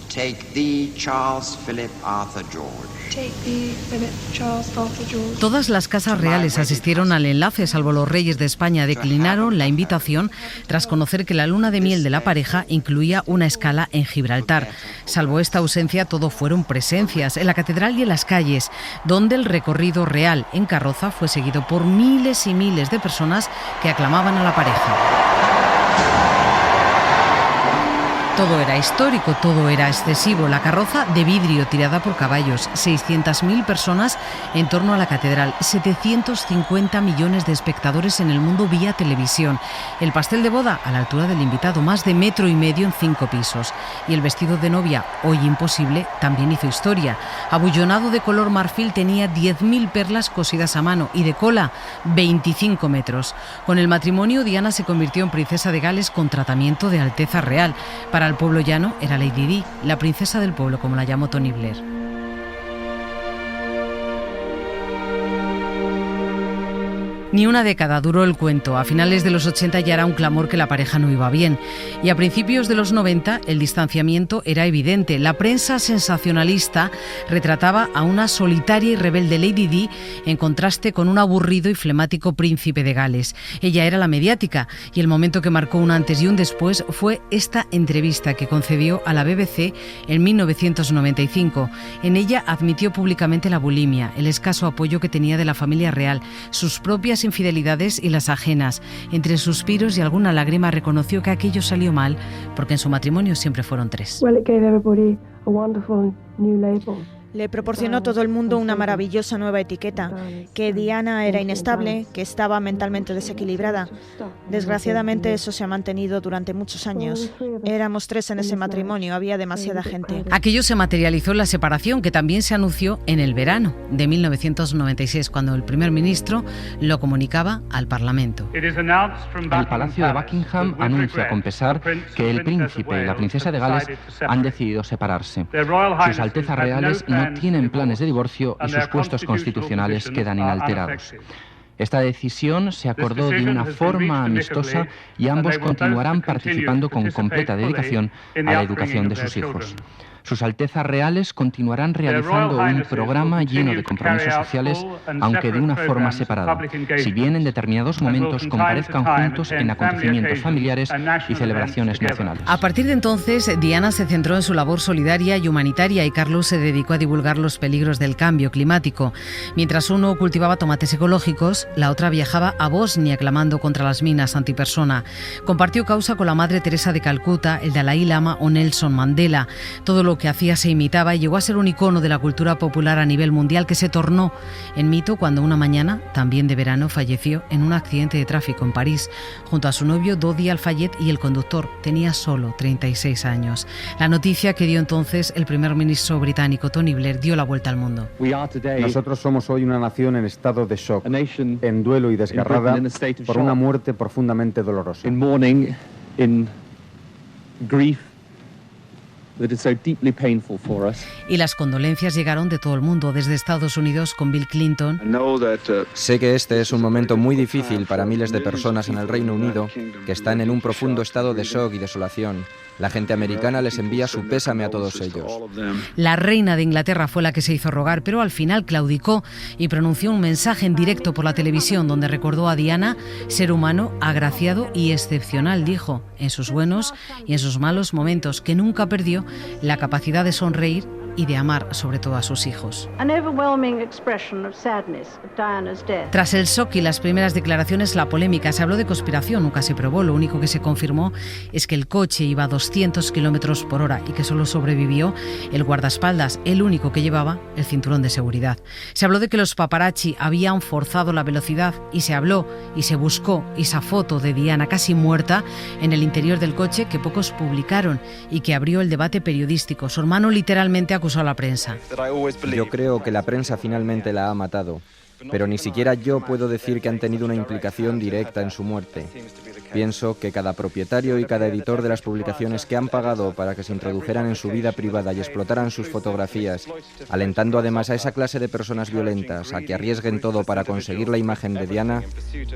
Take thee, Charles Philip Arthur George. Take thee, Philip Charles Arthur George. Todas las casas reales asistieron al enlace, salvo los reyes de España. Declinaron la invitación tras conocer que la luna de miel de la pareja incluía una escala en Gibraltar. Salvo esta ausencia, todo fueron presencias en la catedral y en las calles, donde el recorrido real en carroza fue seguido por miles y miles de personas que aclamaban a la pareja. Todo era histórico, todo era excesivo. La carroza de vidrio tirada por caballos, 600.000 personas en torno a la catedral, 750 millones de espectadores en el mundo vía televisión. El pastel de boda a la altura del invitado, más de 1,5 metros en 5 pisos. Y el vestido de novia, hoy imposible, también hizo historia. Abullonado de color marfil, tenía 10.000 perlas cosidas a mano y de cola 25 metros. Con el matrimonio, Diana se convirtió en princesa de Gales con tratamiento de Alteza Real. Para el pueblo llano era Lady Di, la princesa del pueblo, como la llamó Tony Blair. Ni una década duró el cuento. A finales de los 80 ya era un clamor que la pareja no iba bien. Y a principios de los 90 el distanciamiento era evidente. La prensa sensacionalista retrataba a una solitaria y rebelde Lady Di en contraste con un aburrido y flemático príncipe de Gales. Ella era la mediática y el momento que marcó un antes y un después fue esta entrevista que concedió a la BBC en 1995. En ella admitió públicamente la bulimia, el escaso apoyo que tenía de la familia real, sus propias infidelidades y las ajenas. Entre suspiros y alguna lágrima reconoció que aquello salió mal porque en su matrimonio siempre fueron 3. Le proporcionó a todo el mundo una maravillosa nueva etiqueta, que Diana era inestable, que estaba mentalmente desequilibrada. Desgraciadamente eso se ha mantenido durante muchos años. Éramos 3 en ese matrimonio, había demasiada gente. Aquello se materializó en la separación, que también se anunció en el verano de 1996, cuando el primer ministro lo comunicaba al Parlamento. El Palacio de Buckingham anuncia con pesar que el príncipe y la princesa de Gales han decidido separarse. Sus Altezas Reales no tienen planes de divorcio y sus puestos constitucionales quedan inalterados. Esta decisión se acordó de una forma amistosa y ambos continuarán participando con completa dedicación a la educación de sus hijos. Sus Altezas Reales continuarán realizando un programa lleno de compromisos sociales, aunque de una forma separada, si bien en determinados momentos comparezcan juntos en acontecimientos familiares y celebraciones nacionales. A partir de entonces, Diana se centró en su labor solidaria y humanitaria y Carlos se dedicó a divulgar los peligros del cambio climático. Mientras uno cultivaba tomates ecológicos, la otra viajaba a Bosnia clamando contra las minas antipersona. Compartió causa con la Madre Teresa de Calcuta, el Dalai Lama o Nelson Mandela. Todo lo que hacía se imitaba y llegó a ser un icono de la cultura popular a nivel mundial que se tornó en mito cuando una mañana, también de verano, falleció en un accidente de tráfico en París. Junto a su novio Dodi Al-Fayed y el conductor, tenía solo 36 años. La noticia que dio entonces el primer ministro británico Tony Blair dio la vuelta al mundo. Nosotros somos hoy una nación en estado de shock, en duelo y desgarrada por una muerte profundamente dolorosa. Y las condolencias llegaron de todo el mundo, desde Estados Unidos con Bill Clinton. Sé que este es un momento muy difícil para miles de personas en el Reino Unido que están en un profundo estado de shock y desolación. La gente americana les envía su pésame a todos ellos. La reina de Inglaterra fue la que se hizo rogar, pero al final claudicó y pronunció un mensaje en directo por la televisión donde recordó a Diana, ser humano, agraciado y excepcional, dijo, en sus buenos y en sus malos momentos, que nunca perdió la capacidad de sonreír y de amar sobre todo a sus hijos. Tras el shock y las primeras declaraciones, la polémica, se habló de conspiración, nunca se probó. Lo único que se confirmó es que el coche iba a 200 kilómetros por hora y que solo sobrevivió el guardaespaldas, el único que llevaba el cinturón de seguridad. Se habló de que los paparazzi habían forzado la velocidad y se habló y se buscó esa foto de Diana casi muerta en el interior del coche que pocos publicaron y que abrió el debate periodístico. Su hermano literalmente acusó a la prensa. Yo creo que la prensa finalmente la ha matado, pero ni siquiera yo puedo decir que han tenido una implicación directa en su muerte. Pienso que cada propietario y cada editor de las publicaciones que han pagado para que se introdujeran en su vida privada y explotaran sus fotografías, alentando además a esa clase de personas violentas a que arriesguen todo para conseguir la imagen de Diana,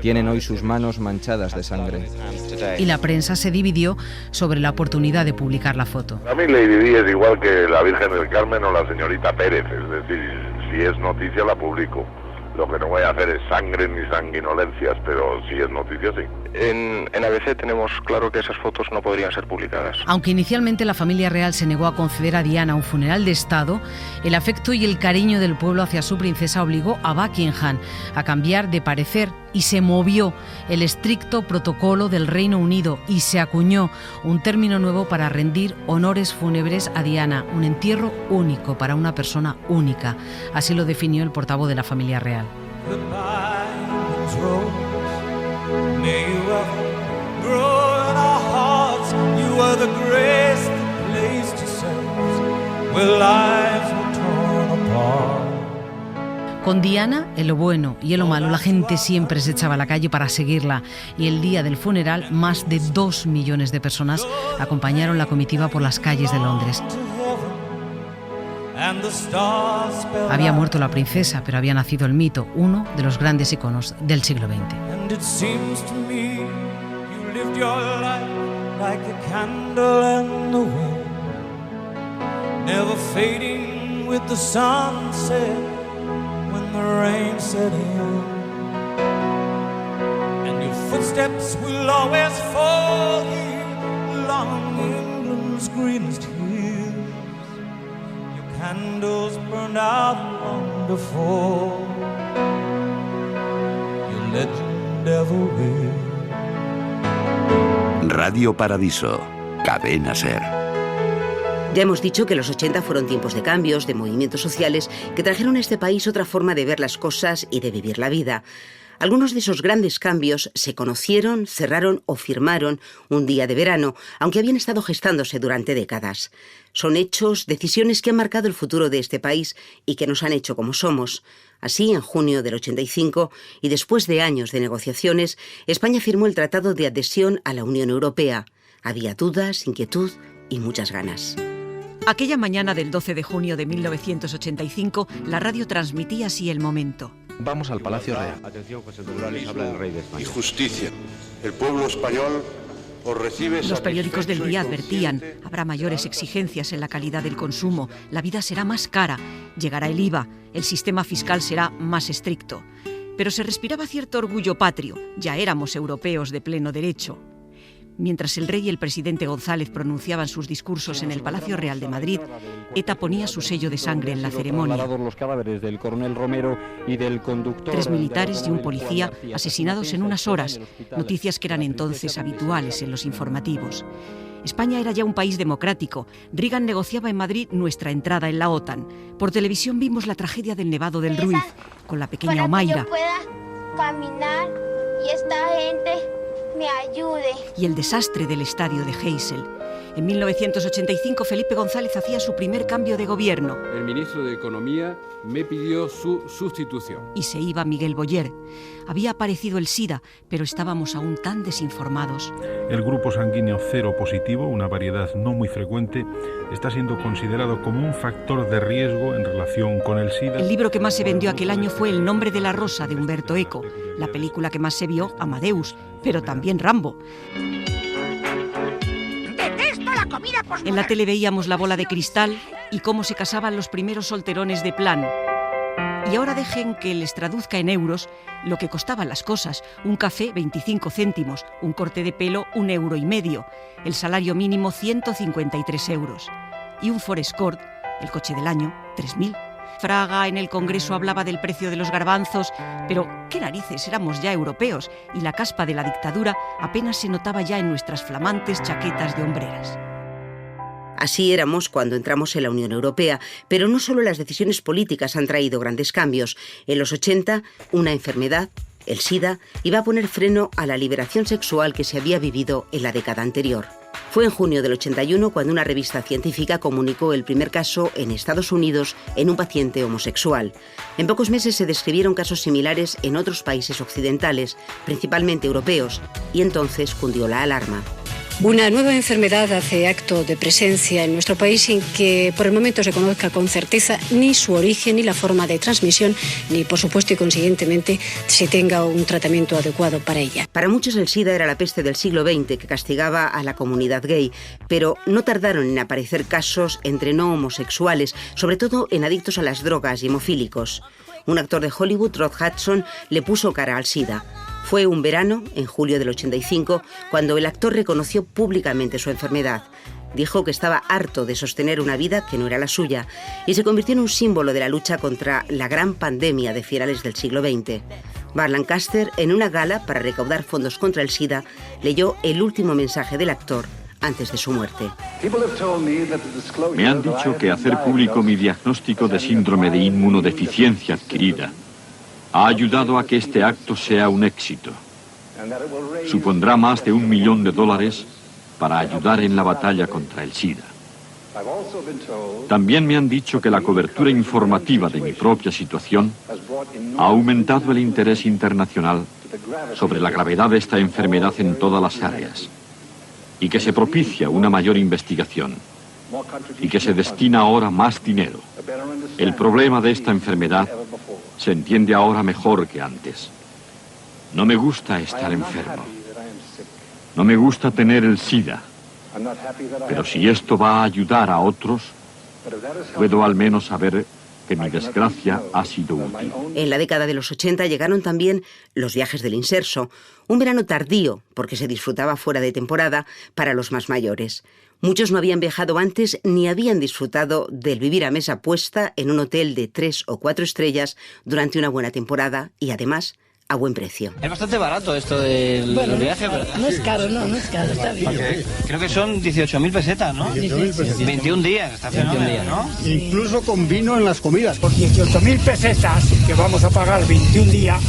tienen hoy sus manos manchadas de sangre. Y la prensa se dividió sobre la oportunidad de publicar la foto. A mí Lady Di es igual que la Virgen del Carmen o la señorita Pérez, es decir, si es noticia la publico. Lo que no voy a hacer es sangre ni sanguinolencias, pero si es noticia, sí. En ABC tenemos claro que esas fotos no podrían ser publicadas. Aunque inicialmente la familia real se negó a conceder a Diana un funeral de Estado, el afecto y el cariño del pueblo hacia su princesa obligó a Buckingham a cambiar de parecer y se movió el estricto protocolo del Reino Unido y se acuñó un término nuevo para rendir honores fúnebres a Diana, un entierro único para una persona única. Así lo definió el portavoz de la familia real. Con Diana, en lo bueno y en lo malo, la gente siempre se echaba a la calle para seguirla, y el día del funeral más de 2 millones de personas acompañaron la comitiva por las calles de Londres. Había muerto la princesa, pero había nacido el mito, uno de los grandes iconos del siglo XX. The rain set in, and your footsteps will always fall here along England's greenest hills. Your candles burned out long before your legend ever will. Radio Paradiso, Cadena SER. Ya hemos dicho que los 80 fueron tiempos de cambios, de movimientos sociales, que trajeron a este país otra forma de ver las cosas y de vivir la vida. Algunos de esos grandes cambios se conocieron, cerraron o firmaron un día de verano, aunque habían estado gestándose durante décadas. Son hechos, decisiones que han marcado el futuro de este país y que nos han hecho como somos. Así, en junio del 85, y después de años de negociaciones, España firmó el Tratado de Adhesión a la Unión Europea. Había dudas, inquietud y muchas ganas. Aquella mañana del 12 de junio de 1985, la radio transmitía así el momento. Vamos al Palacio Real. Atención, José Titulares, habla el rey de España. Y justicia. El pueblo español os recibe. Los periódicos del día advertían: habrá mayores exigencias en la calidad del consumo, la vida será más cara, llegará el IVA, el sistema fiscal será más estricto. Pero se respiraba cierto orgullo patrio, ya éramos europeos de pleno derecho. Mientras el rey y el presidente González pronunciaban sus discursos en el Palacio Real de Madrid, ETA ponía su sello de sangre en la ceremonia. Los cadáveres del coronel Romero y del conductor. 3 militares y un policía asesinados en unas horas, noticias que eran entonces habituales en los informativos. España era ya un país democrático. Reagan negociaba en Madrid nuestra entrada en la OTAN. Por televisión vimos la tragedia del Nevado del Ruiz, con la pequeña Omaira. Para que yo pueda caminar y esta gente me ayude. Y el desastre del estadio de Heysel. En 1985 Felipe González hacía su primer cambio de gobierno. El ministro de Economía me pidió su sustitución. Y se iba Miguel Boyer. Había aparecido el SIDA, pero estábamos aún tan desinformados. El grupo sanguíneo cero positivo, una variedad no muy frecuente, está siendo considerado como un factor de riesgo en relación con el SIDA. El libro que más se vendió aquel año fue El nombre de la rosa, de Umberto Eco. La película que más se vio, Amadeus, pero también Rambo. En la tele veíamos La bola de cristal y cómo se casaban los primeros solterones de Plan. Y ahora dejen que les traduzca en euros lo que costaban las cosas. Un café, 25 céntimos, un corte de pelo, 1,5 €, el salario mínimo, 153 euros. Y un Ford Escort, el coche del año, 3.000. Fraga en el Congreso hablaba del precio de los garbanzos, pero qué narices, éramos ya europeos y la caspa de la dictadura apenas se notaba ya en nuestras flamantes chaquetas de hombreras. Así éramos cuando entramos en la Unión Europea, pero no solo las decisiones políticas han traído grandes cambios. En los 80, una enfermedad, el SIDA, iba a poner freno a la liberación sexual que se había vivido en la década anterior. Fue en junio del 81 cuando una revista científica comunicó el primer caso en Estados Unidos en un paciente homosexual. En pocos meses se describieron casos similares en otros países occidentales, principalmente europeos, y entonces cundió la alarma. Una nueva enfermedad hace acto de presencia en nuestro país sin que por el momento se conozca con certeza ni su origen, ni la forma de transmisión, ni por supuesto y consiguientemente se tenga un tratamiento adecuado para ella. Para muchos el SIDA era la peste del siglo XX que castigaba a la comunidad gay, pero no tardaron en aparecer casos entre no homosexuales, sobre todo en adictos a las drogas y hemofílicos. Un actor de Hollywood, Rod Hudson, le puso cara al SIDA. Fue un verano, en julio del 85, cuando el actor reconoció públicamente su enfermedad. Dijo que estaba harto de sostener una vida que no era la suya y se convirtió en un símbolo de la lucha contra la gran pandemia de finales del siglo XX. Burt Lancaster, en una gala para recaudar fondos contra el SIDA, leyó el último mensaje del actor antes de su muerte. Me han dicho que hacer público mi diagnóstico de síndrome de inmunodeficiencia adquirida ha ayudado a que este acto sea un éxito. Supondrá más de $1 millón para ayudar en la batalla contra el SIDA. También me han dicho que la cobertura informativa de mi propia situación ha aumentado el interés internacional sobre la gravedad de esta enfermedad en todas las áreas y que se propicia una mayor investigación y que se destina ahora más dinero. El problema de esta enfermedad se entiende ahora mejor que antes. No me gusta estar enfermo. No me gusta tener el SIDA. Pero si esto va a ayudar a otros, puedo al menos saber que mi desgracia ha sido útil. En la década de los 80 llegaron también los viajes del inserso, un verano tardío, porque se disfrutaba fuera de temporada, para los más mayores. Muchos no habían viajado antes ni habían disfrutado del vivir a mesa puesta en un hotel de 3 o 4 estrellas durante una buena temporada y además a buen precio. Es bastante barato esto del viaje, ¿verdad? No es caro, no es caro, está bien. Creo que son 18.000 pesetas, ¿no? 18.000 pesetas. 21 días, está fenomenal, ¿no? Incluso con vino en las comidas. Por 18.000 pesetas, que vamos a pagar 21 días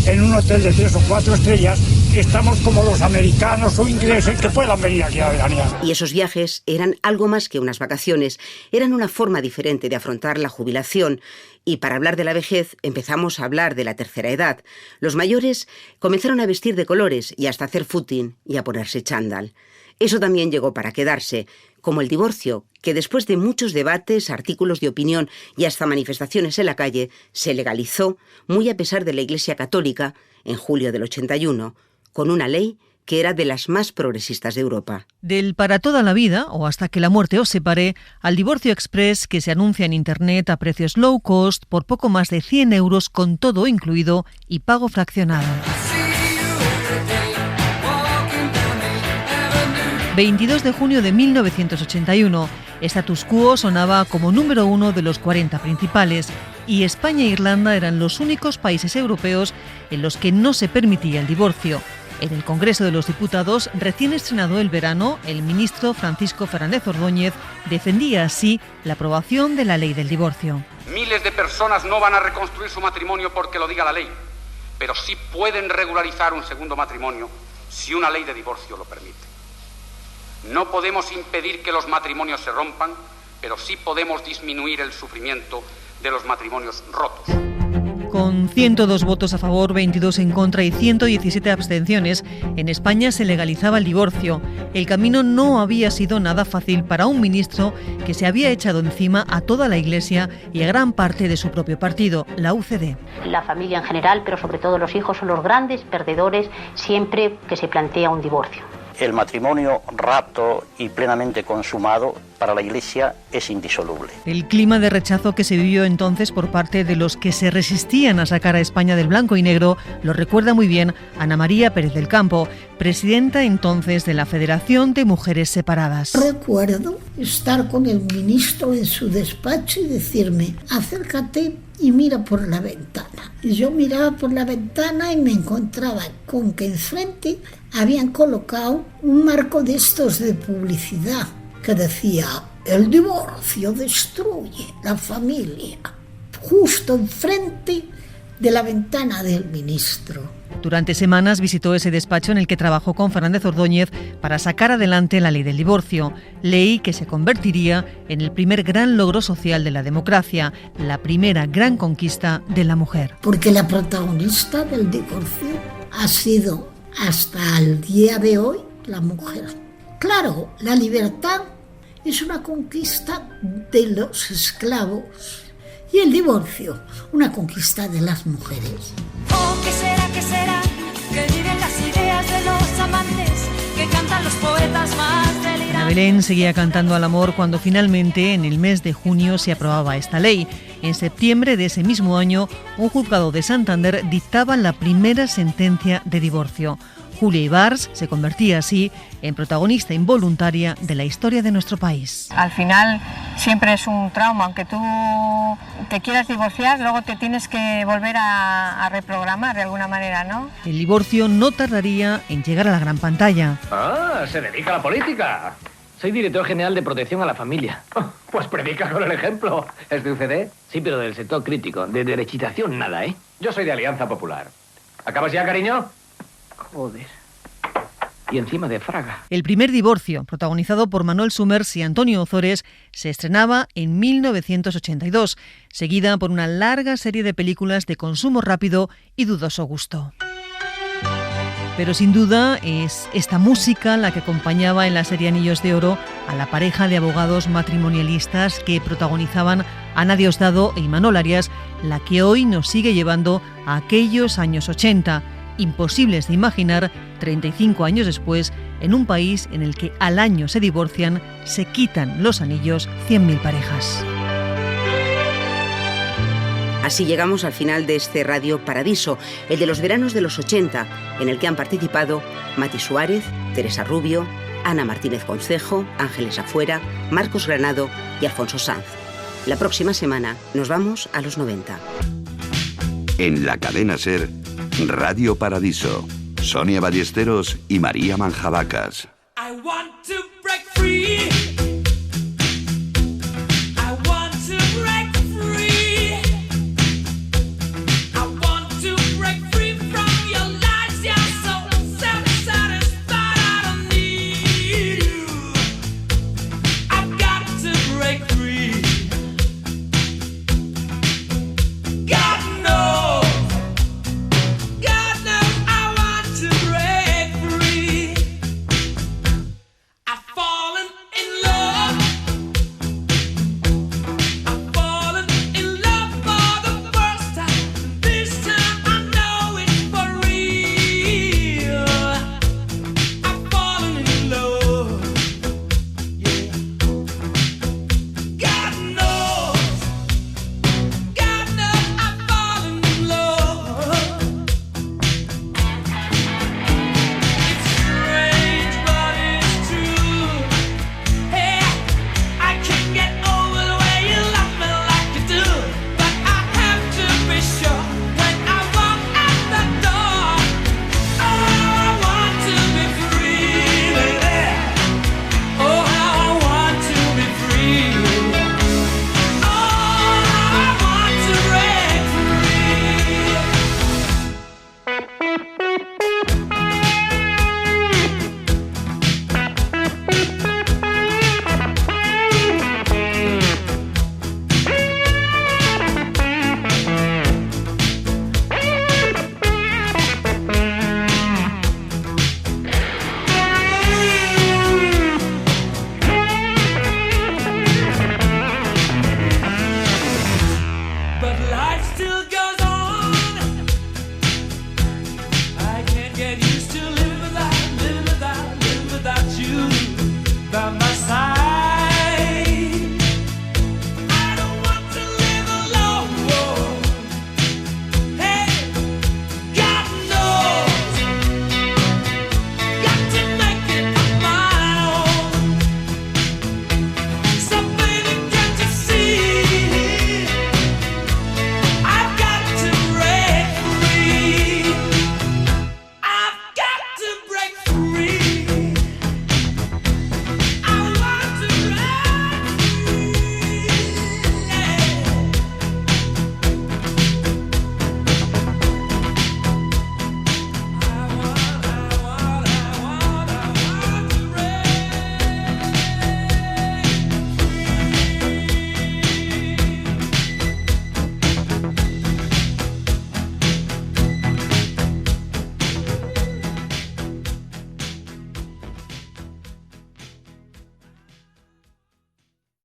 en un hotel de 3 o 4 estrellas, estamos como los americanos o ingleses que puedan venir aquí a veranear. Y esos viajes eran algo más que unas vacaciones, eran una forma diferente de afrontar la jubilación. Y para hablar de la vejez empezamos a hablar de la tercera edad. Los mayores comenzaron a vestir de colores y hasta hacer footing y a ponerse chándal. Eso también llegó para quedarse, como el divorcio, que después de muchos debates, artículos de opinión y hasta manifestaciones en la calle, se legalizó, muy a pesar de la Iglesia Católica, en julio del 81, con una ley que era de las más progresistas de Europa. Del para toda la vida, o hasta que la muerte os separe, al divorcio express que se anuncia en Internet a precios low cost por poco más de 100 euros con todo incluido y pago fraccionado. 22 de junio de 1981, Status Quo sonaba como número 1 de los 40 principales y España e Irlanda eran los únicos países europeos en los que no se permitía el divorcio. En el Congreso de los Diputados, recién estrenado el verano, el ministro Francisco Fernández Ordóñez defendía así la aprobación de la ley del divorcio. Miles de personas no van a reconstruir su matrimonio porque lo diga la ley, pero sí pueden regularizar un segundo matrimonio si una ley de divorcio lo permite. No podemos impedir que los matrimonios se rompan, pero sí podemos disminuir el sufrimiento de los matrimonios rotos. Con 102 votos a favor, 22 en contra y 117 abstenciones, en España se legalizaba el divorcio. El camino no había sido nada fácil para un ministro que se había echado encima a toda la Iglesia y a gran parte de su propio partido, la UCD. La familia en general, pero sobre todo los hijos, son los grandes perdedores siempre que se plantea un divorcio. El matrimonio rapto y plenamente consumado para la Iglesia es indisoluble. El clima de rechazo que se vivió entonces por parte de los que se resistían a sacar a España del blanco y negro lo recuerda muy bien Ana María Pérez del Campo, presidenta entonces de la Federación de Mujeres Separadas. Recuerdo estar con el ministro en su despacho y decirme: acércate y mira por la ventana. Y yo miraba por la ventana y me encontraba con que enfrente habían colocado un marco de estos de publicidad que decía: el divorcio destruye la familia, justo enfrente de la ventana del ministro. Durante semanas visitó ese despacho en el que trabajó con Fernández Ordóñez para sacar adelante la ley del divorcio, ley que se convertiría en el primer gran logro social de la democracia, la primera gran conquista de la mujer. Porque la protagonista del divorcio ha sido hasta el día de hoy la mujer. Claro, la libertad es una conquista de los esclavos y el divorcio una conquista de las mujeres. Oh, ¿qué será? Que viven las ideas de los amantes, que cantan los poetas más delirantes. Ana Belén seguía cantando al amor cuando finalmente, en el mes de junio, se aprobaba esta ley. En septiembre de ese mismo año, un juzgado de Santander dictaba la primera sentencia de divorcio. Julia Ibars se convertía así en protagonista involuntaria de la historia de nuestro país. Al final siempre es un trauma, aunque tú te quieras divorciar, luego te tienes que volver a reprogramar de alguna manera, ¿no? El divorcio no tardaría en llegar a la gran pantalla. Ah, se dedica a la política. Soy director general de protección a la familia. Pues predica con el ejemplo. ¿Es de UCD? Sí, pero del sector crítico. De derechitación nada, ¿eh? Yo soy de Alianza Popular. ¿Acabas ya, cariño? Joder. Y encima de Fraga. El primer divorcio, protagonizado por Manuel Sumers y Antonio Ozores, se estrenaba en 1982, seguida por una larga serie de películas de consumo rápido y dudoso gusto. Pero sin duda es esta música la que acompañaba en la serie Anillos de Oro a la pareja de abogados matrimonialistas que protagonizaban Ana Diosdado e Imanol Arias, la que hoy nos sigue llevando a aquellos años 80, imposibles de imaginar 35 años después, en un país en el que al año se divorcian, se quitan los anillos 100.000 parejas. Así llegamos al final de este Radio Paradiso, el de los veranos de los 80, en el que han participado Mati Suárez, Teresa Rubio, Ana Martínez Concejo, Ángeles Afuera, Marcos Granado y Alfonso Sanz. La próxima semana nos vamos a los 90. En la cadena SER, Radio Paradiso, Sonia Ballesteros y María Manjabacas. I want to break free. But life still goes